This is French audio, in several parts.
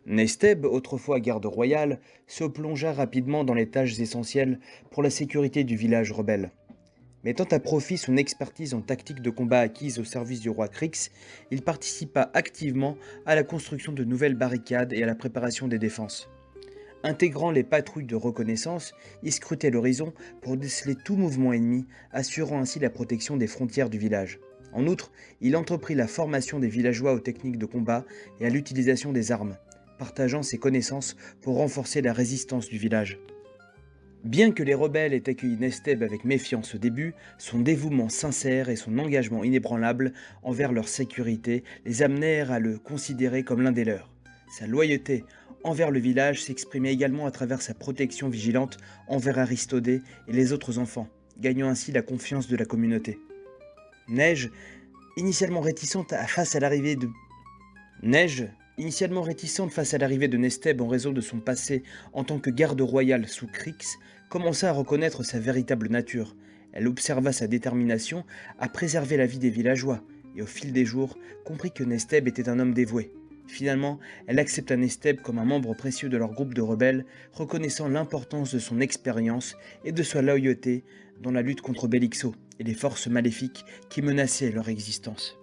Nesteb, autrefois garde royal, se plongea rapidement dans les tâches essentielles pour la sécurité du village rebelle. Mettant à profit son expertise en tactique de combat acquise au service du roi Krix, il participa activement à la construction de nouvelles barricades et à la préparation des défenses. Intégrant les patrouilles de reconnaissance, il scrutait l'horizon pour déceler tout mouvement ennemi, assurant ainsi la protection des frontières du village. En outre, il entreprit la formation des villageois aux techniques de combat et à l'utilisation des armes, partageant ses connaissances pour renforcer la résistance du village. Bien que les rebelles aient accueilli Nesteb avec méfiance au début, son dévouement sincère et son engagement inébranlable envers leur sécurité les amenèrent à le considérer comme l'un des leurs. Sa loyauté envers le village s'exprimait également à travers sa protection vigilante envers Aristodée et les autres enfants, gagnant ainsi la confiance de la communauté. Neige, initialement réticente face à l'arrivée de Neige, initialement réticente face à l'arrivée de Nesteb en raison de son passé en tant que garde royale sous Krix, commença à reconnaître sa véritable nature. Elle observa sa détermination à préserver la vie des villageois et au fil des jours comprit que Nesteb était un homme dévoué. Finalement, elle accepta Nesteb comme un membre précieux de leur groupe de rebelles, reconnaissant l'importance de son expérience et de sa loyauté dans la lutte contre Belixo et les forces maléfiques qui menaçaient leur existence.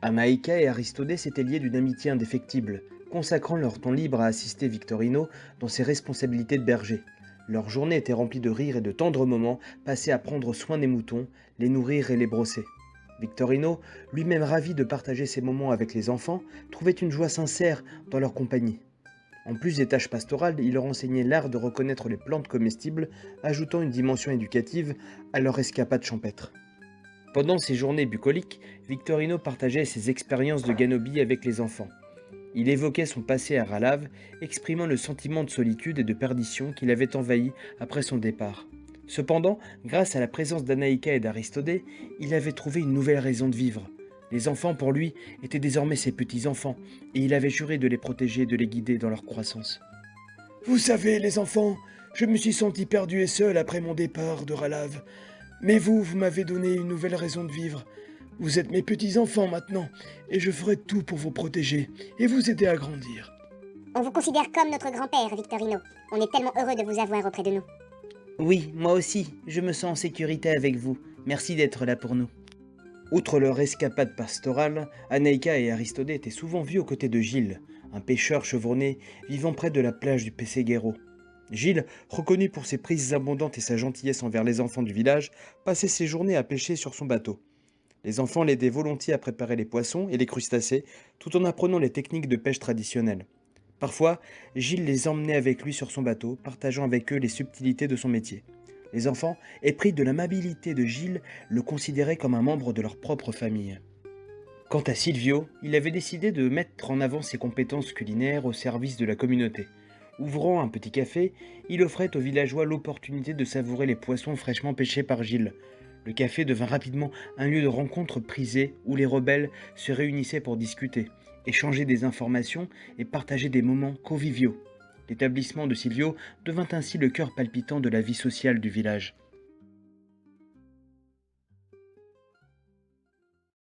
Anaïka et Aristodée s'étaient liés d'une amitié indéfectible, consacrant leur temps libre à assister Victorino dans ses responsabilités de berger. Leur journée était remplie de rires et de tendres moments passés à prendre soin des moutons, les nourrir et les brosser. Victorino, lui-même ravi de partager ces moments avec les enfants, trouvait une joie sincère dans leur compagnie. En plus des tâches pastorales, il leur enseignait l'art de reconnaître les plantes comestibles, ajoutant une dimension éducative à leur escapade champêtre. Pendant ces journées bucoliques, Victorino partageait ses expériences de Ganobie avec les enfants. Il évoquait son passé à Ralave, exprimant le sentiment de solitude et de perdition qui l'avait envahi après son départ. Cependant, grâce à la présence d'Anaïka et d'Aristodée, il avait trouvé une nouvelle raison de vivre. Les enfants, pour lui, étaient désormais ses petits-enfants, et il avait juré de les protéger et de les guider dans leur croissance. Vous savez, les enfants, je me suis senti perdu et seul après mon départ de Ralave. Mais vous m'avez donné une nouvelle raison de vivre. Vous êtes mes petits-enfants maintenant, et je ferai tout pour vous protéger et vous aider à grandir. On vous considère comme notre grand-père, Victorino. On est tellement heureux de vous avoir auprès de nous. Oui, moi aussi, je me sens en sécurité avec vous. Merci d'être là pour nous. Outre leur escapade pastorale, Anaïka et Aristodée étaient souvent vus aux côtés de Gilles, un pêcheur chevronné vivant près de la plage du Pesseguero. Gilles, reconnu pour ses prises abondantes et sa gentillesse envers les enfants du village, passait ses journées à pêcher sur son bateau. Les enfants l'aidaient volontiers à préparer les poissons et les crustacés, tout en apprenant les techniques de pêche traditionnelles. Parfois, Gilles les emmenait avec lui sur son bateau, partageant avec eux les subtilités de son métier. Les enfants, épris de l'amabilité de Gilles, le considéraient comme un membre de leur propre famille. Quant à Silvio, il avait décidé de mettre en avant ses compétences culinaires au service de la communauté. Ouvrant un petit café, il offrait aux villageois l'opportunité de savourer les poissons fraîchement pêchés par Gilles. Le café devint rapidement un lieu de rencontre prisé où les rebelles se réunissaient pour discuter, échanger des informations et partager des moments conviviaux. L'établissement de Silvio devint ainsi le cœur palpitant de la vie sociale du village.